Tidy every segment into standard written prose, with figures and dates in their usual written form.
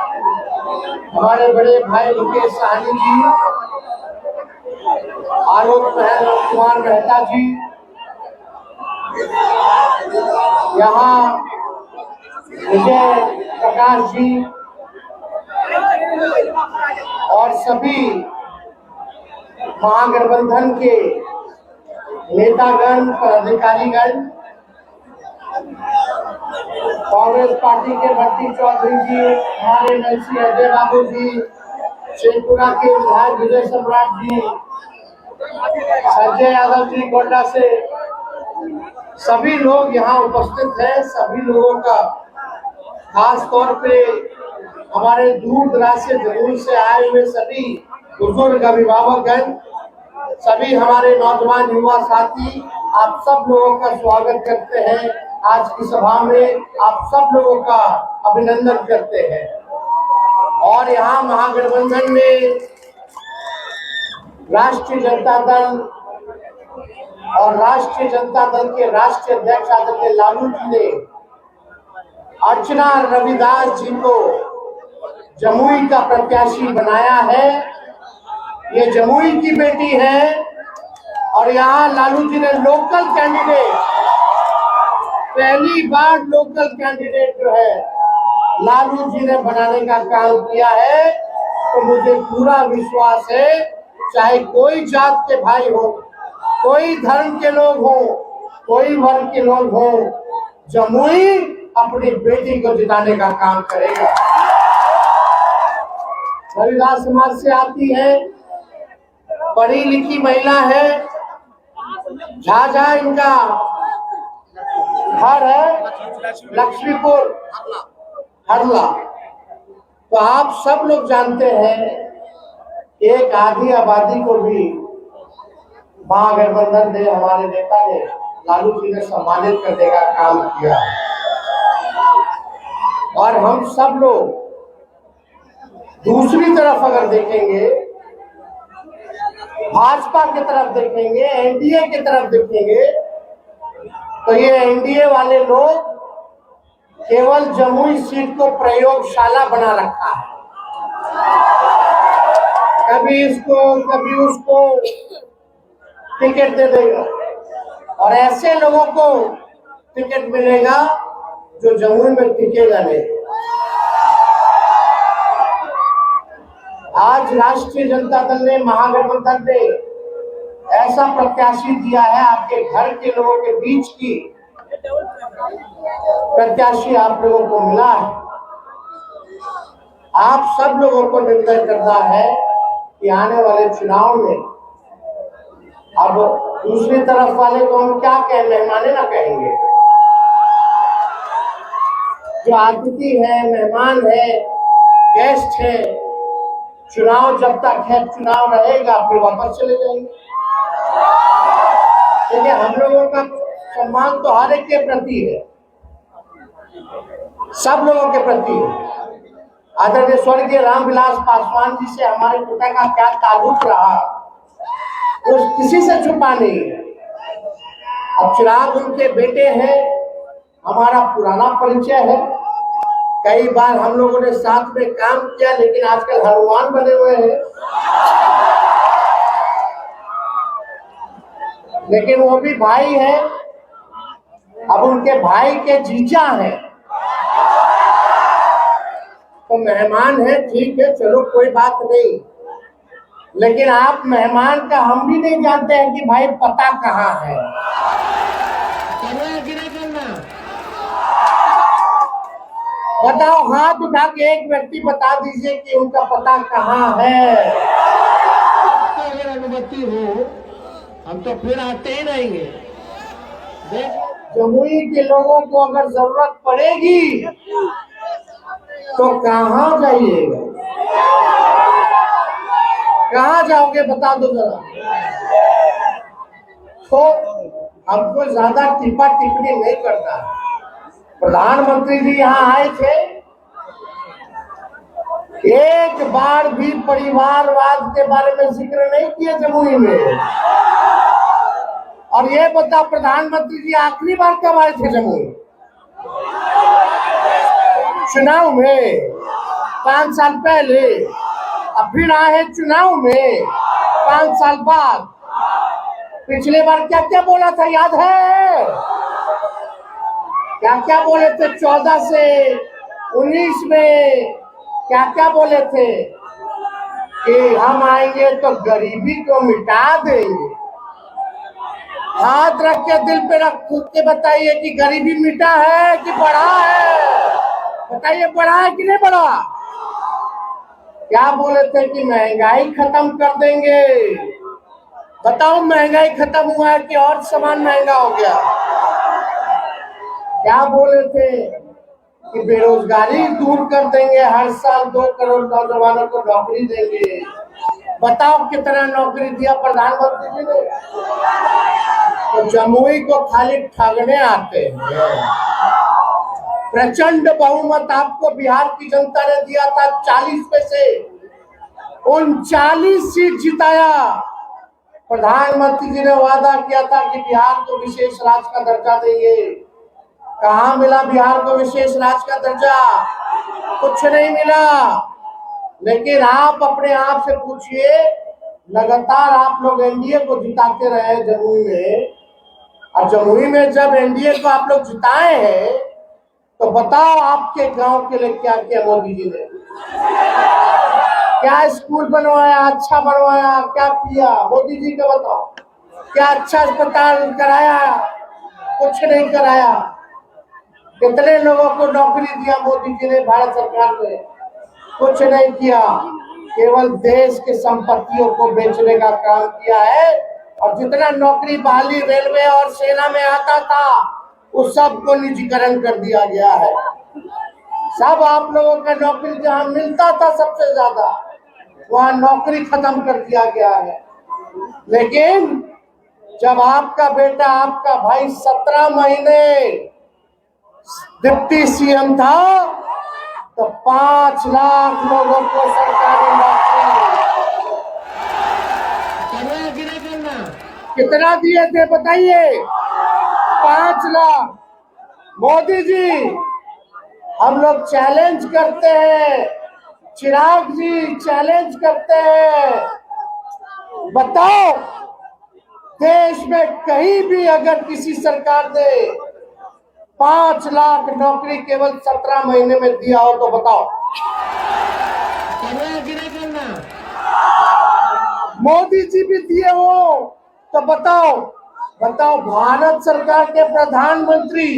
हमारे बड़े भाई मुकेश सहनी जी, आलोक कुमार मेहता जी, यहाँ विजय प्रकाश जी और सभी महागठबंधन के नेतागण, पदाधिकारीगण, कांग्रेस पार्टी के भट्टी चौधरी जी, हमारे नरसी अजय बाबू जी, शेखपुरा के विधायक विजय सम्राट जी, संजय यादव जी गोड्डा से, सभी लोग यहाँ उपस्थित हैं। सभी लोगों का खास तौर पे हमारे दूर दराज से जरूर से आए हुए सभी बुजुर्ग अभिभावकगण, सभी हमारे नौजवान युवा साथी, आप सब लोगों का स्वागत करते हैं। आज की सभा में आप सब लोगों का अभिनंदन करते हैं। और यहाँ महागठबंधन में राष्ट्रीय जनता दल और राष्ट्रीय जनता दल के राष्ट्रीय अध्यक्ष आदरणीय लालू जी ने अर्चना रविदास जी को जमुई का प्रत्याशी बनाया है। ये जमुई की बेटी है और यहाँ लालू जी ने लोकल कैंडिडेट, पहली बार लोकल कैंडिडेट जो है लालू जी ने बनाने का काम किया है। तो मुझे पूरा विश्वास है, चाहे कोई जात के भाई हो, कोई धर्म के लोग हो, कोई वर्ग के लोग हो, जमुई अपनी बेटी को जिताने का काम करेगा। रविदास समाज से आती है, पढ़ी लिखी महिला है, झाझा इनका घर है, लक्ष्मीपुर हरला। तो आप सब लोग जानते हैं, एक आधी आबादी को भी महागठबंधन ने, हमारे नेता ने, लालू जी ने सम्मानित करने का काम किया। और हम सब लोग दूसरी तरफ अगर देखेंगे, भाजपा की तरफ देखेंगे, एनडीए की तरफ देखेंगे, तो ये एनडीए वाले लोग केवल जमुई सीट को प्रयोगशाला बना रखा है। कभी इसको कभी उसको टिकट दे देगा और ऐसे लोगों को टिकट मिलेगा जो जमुई में टिकेगा नहीं। आज राष्ट्रीय जनता दल ने, महागठबंधन ने ऐसा प्रत्याशी दिया है, आपके घर के लोगों के बीच की प्रत्याशी आप लोगों को मिला है। आप सब लोगों को निर्णय करना है कि आने वाले चुनाव में, अब दूसरी तरफ वाले को हम क्या कहें, मेहमाने ना कहेंगे, जो अतिथि है, मेहमान है, गेस्ट है, चुनाव जब तक है, चुनाव रहेगा, फिर वापस चले जाएंगे। देखिए, हम लोगों का सम्मान तो हर एक के प्रति है, सब लोगों के प्रति है। आदरणीय स्वर्गीय रामविलास पासवान जी से हमारे पिता का क्या ताल्लुक रहा, वो किसी से छुपा नहीं है। अब चिराग उनके बेटे हैं, हमारा पुराना परिचय है, कई बार हम लोगों ने साथ में काम किया, लेकिन आजकल हनुमान बने हुए हैं। लेकिन वो भी भाई है, अब उनके भाई के जीजा हैं, तो मेहमान है, ठीक है, चलो कोई बात नहीं। लेकिन आप मेहमान का हम भी नहीं जानते हैं कि भाई पता कहाँ है। बताओ, हाथ उठा के एक व्यक्ति बता दीजिए कि उनका पता कहाँ है। अगर अनुमति हो हम तो फिर आते ही रहेंगे। जमुई के लोगों को अगर जरूरत पड़ेगी तो कहाँ जाइएगा, कहाँ जाओगे बता दो जरा। तो हमको ज्यादा टिप्पा टिप्पणी नहीं करना है। प्रधानमंत्री जी यहाँ आए थे, एक बार भी परिवारवाद के बारे में जिक्र नहीं किया जमुई में। और ये बता, प्रधानमंत्री जी आखिरी बार कब आए थे जमुई? चुनाव में। 5 साल पहले, अब फिर आए हैं चुनाव में 5 साल बाद। पिछले बार क्या क्या बोला था याद है? क्या क्या बोले थे 14 से 19 में? क्या क्या बोले थे कि हम आएंगे तो गरीबी को मिटा देंगे। हाथ रख के दिल पे रख के बताइए कि गरीबी मिटा है कि बढ़ा है? बताइए, बढ़ा है कि नहीं बढ़ा? क्या बोले थे कि महंगाई खत्म कर देंगे। बताओ, महंगाई खत्म हुआ है कि और सामान महंगा हो गया? क्या बोले थे कि बेरोजगारी दूर कर देंगे, हर साल 2 करोड़ नौजवानों को नौकरी देंगे। बताओ कितना नौकरी दिया प्रधानमंत्री जी ने? तो जमुई को खाली ठगने आते हैं। प्रचंड बहुमत आपको बिहार की जनता ने दिया था, 40 में से 39 सीट जिताया। प्रधानमंत्री जी ने वादा किया था कि बिहार को विशेष राज्य का दर्जा देंगे। कहाँ मिला बिहार को विशेष राज्य का दर्जा? कुछ नहीं मिला। लेकिन आप अपने आप से पूछिए, लगातार आप लोग एनडीए को जिताते रहे जमुई में, और जमुई में जब एनडीए को आप लोग जिताए हैं तो बताओ आपके गांव के लिए क्या किया मोदी जी ने? क्या स्कूल बनवाया, अच्छा बनवाया, क्या किया मोदी जी का बताओ? क्या अच्छा अस्पताल कराया? कुछ नहीं कराया। कितने लोगों को नौकरी दिया मोदी जी ने, भारत सरकार ने? कुछ नहीं किया। केवल देश के संपत्तियों को बेचने का काम किया है, और जितना नौकरी बहाली रेलवे और सेना में आता था उस सब को निजीकरण कर दिया गया है। सब आप लोगों का नौकरी जहां मिलता था सबसे ज्यादा, वहां नौकरी खत्म कर दिया गया है। लेकिन जब आपका बेटा, आपका भाई 17 महीने डिप्टी सीएम था तो 5 लाख लोगों को सरकारी नौकरी। कितना दिए थे बताइए? 5 लाख। मोदी जी, हम लोग चैलेंज करते हैं, चिराग जी चैलेंज करते हैं, बताओ देश में कहीं भी अगर किसी सरकार ने 5 लाख नौकरी केवल 17 महीने में दिया हो तो बताओ? मोदी जी भी दिए हो तो बताओ? बताओ, भारत सरकार के प्रधानमंत्री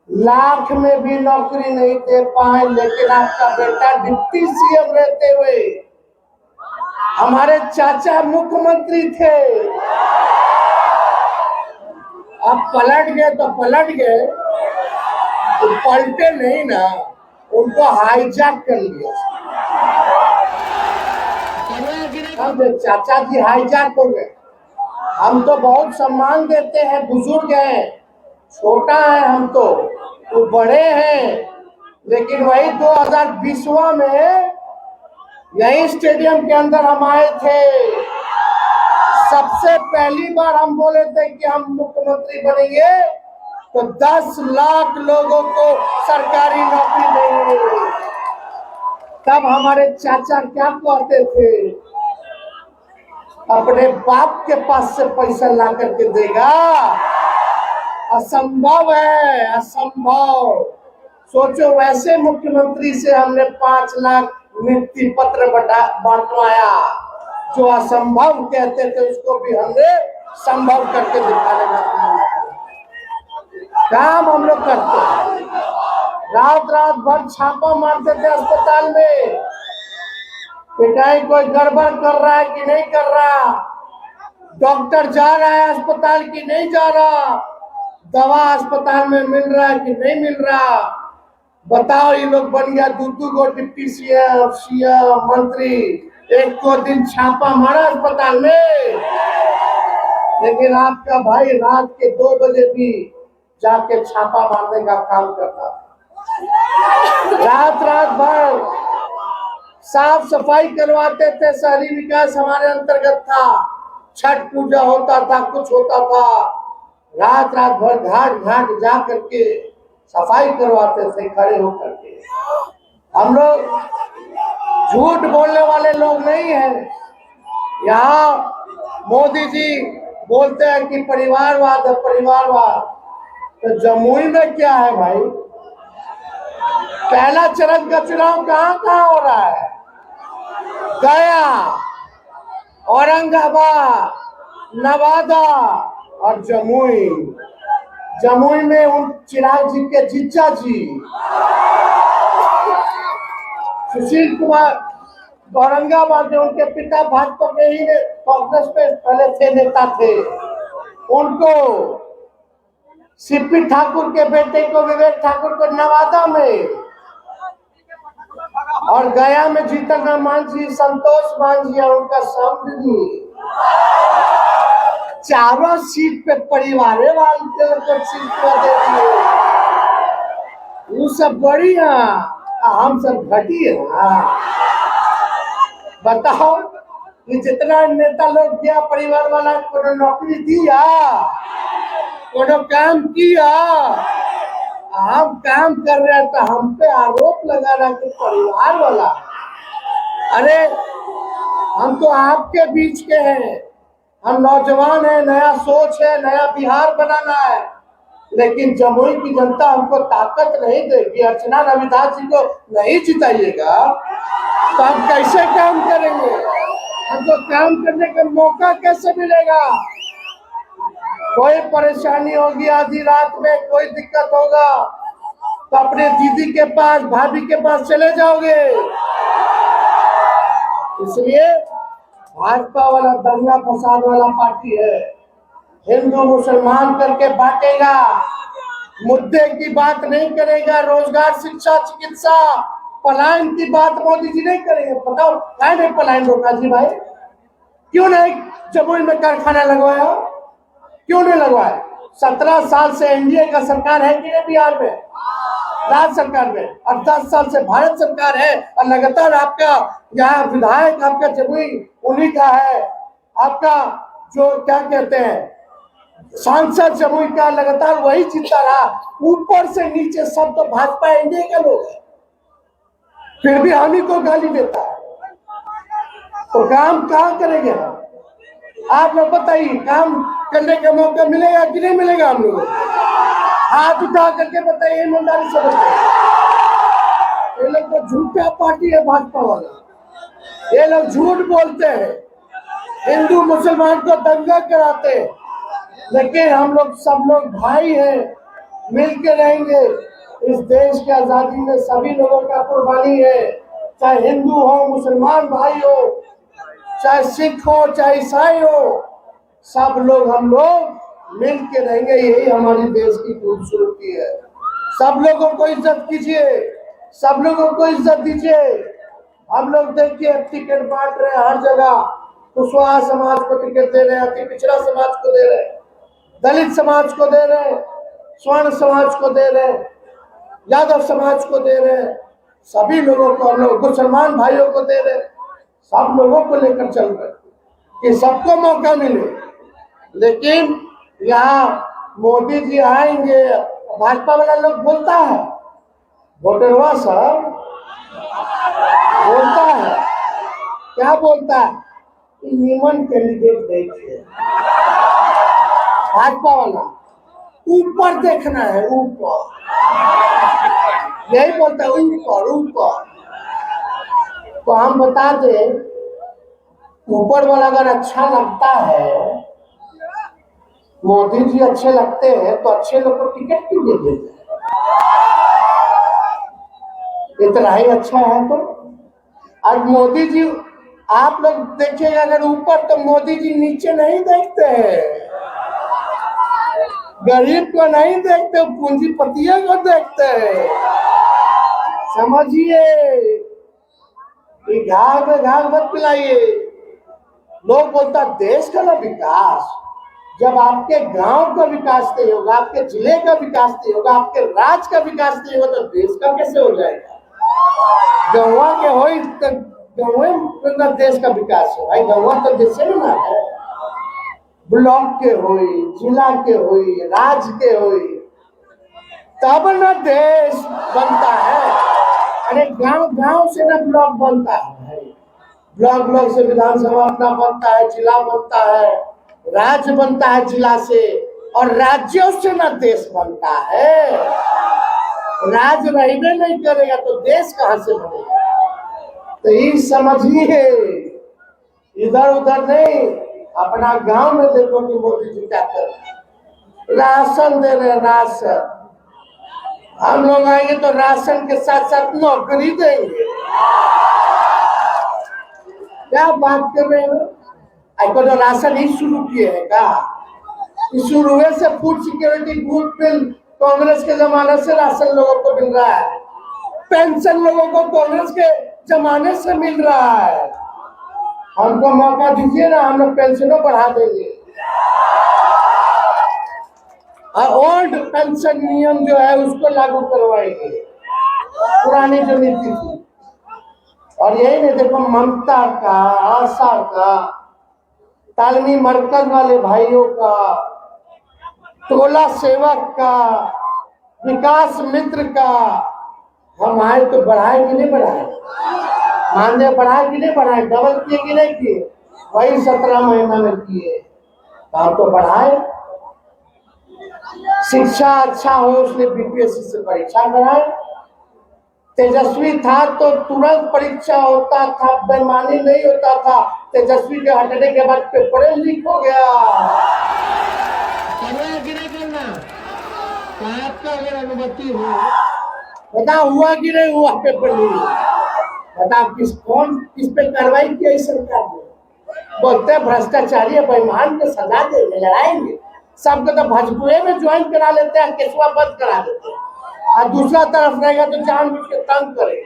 लाख में भी नौकरी नहीं दे पाए, लेकिन आपका बेटा डिप्टी सीएम रहते हुए, हमारे चाचा मुख्यमंत्री थे। अब पलट गए तो पलट गए, तो पलटे नहीं ना, उनको हाईजैक कर लिया। चाचा जी हाईजैक हो गए। हम तो बहुत सम्मान देते हैं, बुजुर्ग हैं, छोटा है हम तो बड़े हैं। लेकिन वही 2020 में यही स्टेडियम के अंदर हम आए थे, सबसे पहली बार हम बोले थे कि हम मुख्यमंत्री बनेंगे तो 10 लाख लोगों को सरकारी नौकरी देंगे। तब हमारे चाचा क्या कहते थे? अपने बाप के पास से पैसा ला करके देगा? असंभव है, असंभव। सोचो, वैसे मुख्यमंत्री से हमने 5 लाख नियुक्ति पत्र बांटवाया। जो असंभव कहते थे उसको भी हमने संभव करके दिखाने का काम हम लोग करते हैं। रात रात भर छापा मारते थे अस्पताल में कि कहीं कोई गड़बड़ कर रहा है कि नहीं कर रहा, डॉक्टर जा रहा है अस्पताल की नहीं जा रहा, दवा अस्पताल में मिल रहा है कि नहीं मिल रहा। बताओ, ये लोग बन गया 2 गो डिप्टी सीएम मंत्री, एक को दिन छापा मारा अस्पताल में। लेकिन आपका भाई रात के 2 बजे भी जाके छापा मारने का काम करता, रात रात भर साफ सफाई करवाते थे। शहरी विकास हमारे अंतर्गत था, छठ पूजा होता था, कुछ होता था, रात रात भर घाट घाट जा करके सफाई करवाते थे खड़े होकर के। हम लोग झूठ बोलने वाले लोग नहीं हैं। यहाँ मोदी जी बोलते हैं कि परिवारवाद है, परिवारवाद। तो जमुई में क्या है भाई? पहला चरण का चुनाव कहाँ कहाँ हो रहा है? गया, औरंगाबाद, नवादा और जमुई। जमुई में उन चिराग जी के जीजा जी सुशील कुमार, औरंगाबाद में उनके पिता भाजपा के ही कांग्रेस पे पहले थे, नेता थे। उनको सीपी ठाकुर के बेटे को, विवेक ठाकुर को नवादा में, और गया में जीतन राम मांझी, संतोष मांझी और उनका समधी। चारों सीट पे परिवारे वाले को सीट दे दिए। वो सब बढ़िया, हम सब घटिया। बताओ कि जितना नेता लोग किया परिवार वाला को नौकरी दिया, को काम किया, हम काम कर रहे हैं तो हम पे आरोप लगा रहा कि परिवार वाला। अरे हम तो आपके बीच के हैं, हम नौजवान हैं, नया सोच है, नया बिहार बनाना है। लेकिन जमुई की जनता हमको ताकत नहीं देगी। अर्चना रविदास जी को नहीं जिताइएगा तो हम कैसे काम करेंगे? हमको काम करने का मौका कैसे मिलेगा? कोई परेशानी होगी आधी रात में, कोई दिक्कत होगा तो अपने दीदी के पास, भाभी के पास चले जाओगे। इसलिए भाजपा वाला दंगा फसाद वाला पार्टी है, हिंदू मुसलमान करके बांटेगा, मुद्दे की बात नहीं करेगा। रोजगार, शिक्षा, चिकित्सा, पलायन की बात मोदी जी नहीं करेंगे। बताओ क्या नहीं पलायन रोका जी भाई? क्यों नहीं जमुई में कारखाना लगवाया? क्यों नहीं लगवाया? 17 साल से एनडीए का सरकार है कि नहीं बिहार में, राज्य सरकार में, और 10 साल से भारत सरकार है, और लगातार आपका यहाँ विधायक आपका जमुई उन्हीं का है। आपका जो क्या कहते हैं सांसद जमुई का लगातार वही जीतता रहा। ऊपर से नीचे सब तो भाजपा एनडीए के लोग हैं, फिर भी हम ही को गाली देता है। तो काम कहाँ करेंगे हम? आप लोग बताइए, काम करने का मौका मिलेगा कि नहीं मिलेगा? हम लोग हाथ उठा करके बताइए, ईमानदारी से बताइए। ये लोग तो झूठा पार्टी है भाजपा वाला। ये लोग झूठ बोलते हैं, हिंदू मुसलमान को दंगा कराते हैं। लेकिन हम लोग सब लोग भाई हैं, मिल के रहेंगे। इस देश की आजादी में सभी लोगों का कुर्बानी है, चाहे हिंदू हो, मुसलमान भाई हो, चाहे सिख हो, चाहे ईसाई हो, सब लोग हम लोग मिल के रहेंगे। यही हमारी देश की खूबसूरती है। सब लोगों को इज्जत कीजिए, सब लोगों को इज्जत दीजिए। हम लोग देखिए टिकट बांट रहे हैं हर जगह, कुशवाहा समाज को टिकट दे रहे हैं, अति पिछड़ा समाज को दे रहे हैं, दलित समाज को दे रहे हैं, स्वर्ण समाज को दे रहे हैं, यादव समाज को दे रहे हैं, सभी लोगों को हम लोग, मुसलमान भाइयों को दे रहे हैं। सब लोगों को लेकर चल रहे कि सबको मौका मिले। लेकिन यहाँ मोदी जी आएंगे, भाजपा वाला लोग बोलता है, वोटरवा साहब बोलता है, क्या बोलता है? निमन कैंडिडेट देखिए। भाजपा वाला ऊपर देखना है, ऊपर, यही बोलता है, ऊपर ऊपर। तो हम बता दें, ऊपर वाला अगर अच्छा लगता है, मोदी जी अच्छे लगते हैं, तो अच्छे लोग को टिकट क्यों दे देते हैं? इतना ही अच्छा है तो। अब मोदी जी, आप लोग देखिएगा अगर ऊपर, तो मोदी जी नीचे नहीं देखते हैं, गरीब को नहीं देखते, पूंजीपतियों को देखते हैं। समझिए, घाव में घाव मत पिलाइए। लोग बोलता देश का ना विकास, जब आपके गांव का विकास नहीं होगा, आपके जिले का विकास नहीं होगा, आपके राज्य का विकास नहीं होगा, तो देश का कैसे हो जाएगा? गौवा के हो तो गौवा देश का विकास है भाई। गौवा तो देश में ना है, ब्लॉक के होई, जिला के होई, राज्य के होई, तब न देश बनता है। अरे गांव गांव से ना ब्लॉक बनता है, ब्लॉक ब्लॉक से विधानसभा अपना बनता है, जिला बनता है, राज्य बनता है जिला से, और राज्यों से ना देश बनता है। राज्य रहने नहीं करेगा तो देश कहां से बनेगा? तो ये समझिए, इधर उधर नहीं, अपना गांव में देखो कि मोदी जी क्या कर रहे हैं। राशन दे रहे, राशन। हम लोग आएंगे तो राशन के साथ साथ नौकरी देंगे। क्या बात कर रहे हो? आपको तो राशन ही शुरू किए हैं क्या? शुरू से food security group bill Congress के जमाने से राशन लोगों को मिल रहा है, पेंशन लोगों को कांग्रेस के जमाने से मिल रहा है। हमको मौका दीजिए ना, हम लोग पेंशनों बढ़ा देंगे। ओल्ड पेंशन नियम जो है उसको लागू करवाएंगे, पुरानी जो नीति थी। और यही नहीं, देखो ममता का, आशा का, तालमी मरकज वाले भाइयों का, टोला सेवक का, विकास मित्र का, हम आए तो बढ़ाए कि नहीं बढ़ाए? मानदेय बढ़ाए कि नहीं बढ़ाए? डबल किए कि नहीं किए? वही 17 महीना में किए, हम तो बढ़ाए। शिक्षा अच्छा हो, उसने बीपीएससी से परीक्षा कराए। तेजस्वी था तो तुरंत परीक्षा होता था, बेईमानी नहीं होता था। तेजस्वी के हटने के बाद पेपर लीक हो गया। करना कि नहीं करना? आपका अगर अनुमति हो, बता हुआ कि नहीं हुआ पेपर लीक? बताओ किस पे कार्रवाई की सरकार ने? बोलते भ्रष्टाचारी बेईमान को सजा देंगे, लड़ाएंगे। सबको तो भोजपुरी में ज्वाइन करा लेते हैं, केसवा बंद करा देते हैं, और दूसरा तरफ रहेगा तो जानबूझ के तंग करे।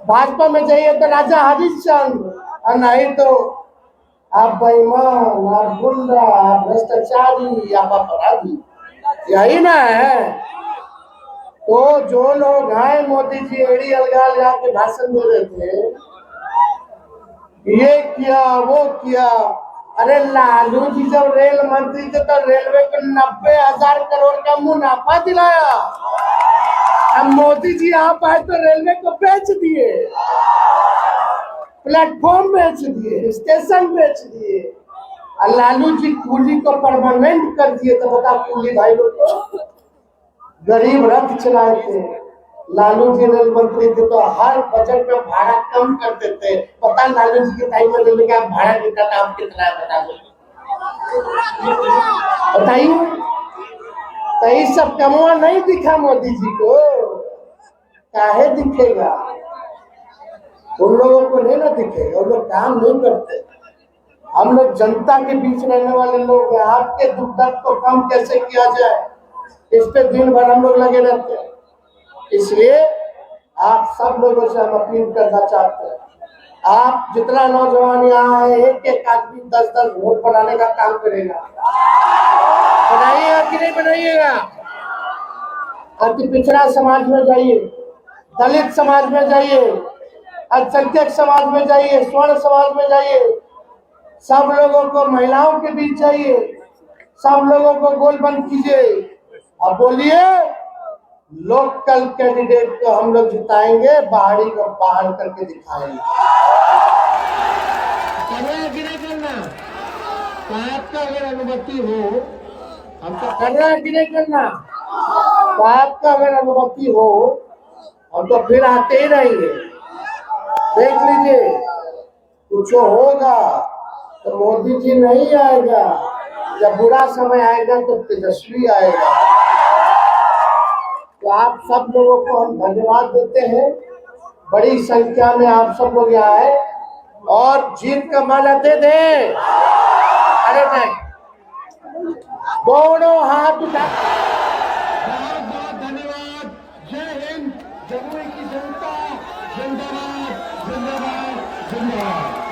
भाजपा में जाइए तो राजा हरिश्चंद्र, और नहीं तो आप बेईमान, आप गुंडा, आप भ्रष्टाचारी, आप अपराधी, यही ना है। तो जो लोग हैं, मोदी जी एड़ी अलगा लगा के भाषण दे रहे थे, ये किया वो किया। अरे लालू जी जब रेल मंत्री थे तो रेलवे को 90,000 करोड़ का मुनाफा दिलाया। अब मोदी जी आप आए तो रेलवे को बेच दिए, प्लेटफॉर्म बेच दिए, स्टेशन बेच दिए, और लालू जी कूली को परमानेंट कर दिए। तो बता, कूली भाई लोग को गरीब रथ चलाए थे। लालू जी रेल मंत्री थे तो हर बजट में भाड़ा कम कर देते। पता लालू जी के टाइम में रेलवे का भाड़ा कितना था, आप कितना है बता दो, बताइए। तो ये सब कमवा नहीं दिखा मोदी जी को, काहे दिखेगा? उन लोगों को नहीं ना दिखेगा, उन लोग काम नहीं करते। हम लोग जनता के बीच रहने वाले लोग हैं। आपके दुख दर्द को कम कैसे किया जाए, इस पे दिन भर हम लोग लगे रहते हैं। इसलिए आप सब लोगों से हम अपील करना चाहते हैं, आप जितना नौजवान यहाँ है, एक एक आदमी 10-10 वोट बनाने का काम करेगा। बनाइएगा कि नहीं बनाइएगा? अति पिछड़ा समाज में जाइए, दलित समाज में जाइए, अल्पसंख्यक समाज में जाइए, स्वर्ण समाज में जाइए, सब लोगों को, महिलाओं के बीच जाइए, सब लोगों को गोल बंद कीजिए और बोलिए लोकल कैंडिडेट को हम लोग जिताएंगे, बाहरी को बाहर करके दिखाएंगे। करना कि नहीं करना? आपका अगर अनुमति हो, हमको करना कि नहीं करना? आपका अगर अनुमति हो, हम तो फिर आते ही रहेंगे। देख लीजिए, कुछ होगा तो मोदी जी नहीं आएगा, जब बुरा समय आएगा तो तेजस्वी आएगा। तो आप सब लोगों को हम धन्यवाद देते हैं, बड़ी संख्या में आप सब लोग यहाँ आए और जीत का माला दे दे। अरे नहीं, दोनों हाथ उठा। बहुत बहुत धन्यवाद। जय हिंद, जमुई की जनता जिंदाबाद, जिंदाबाद, जिंदाबाद।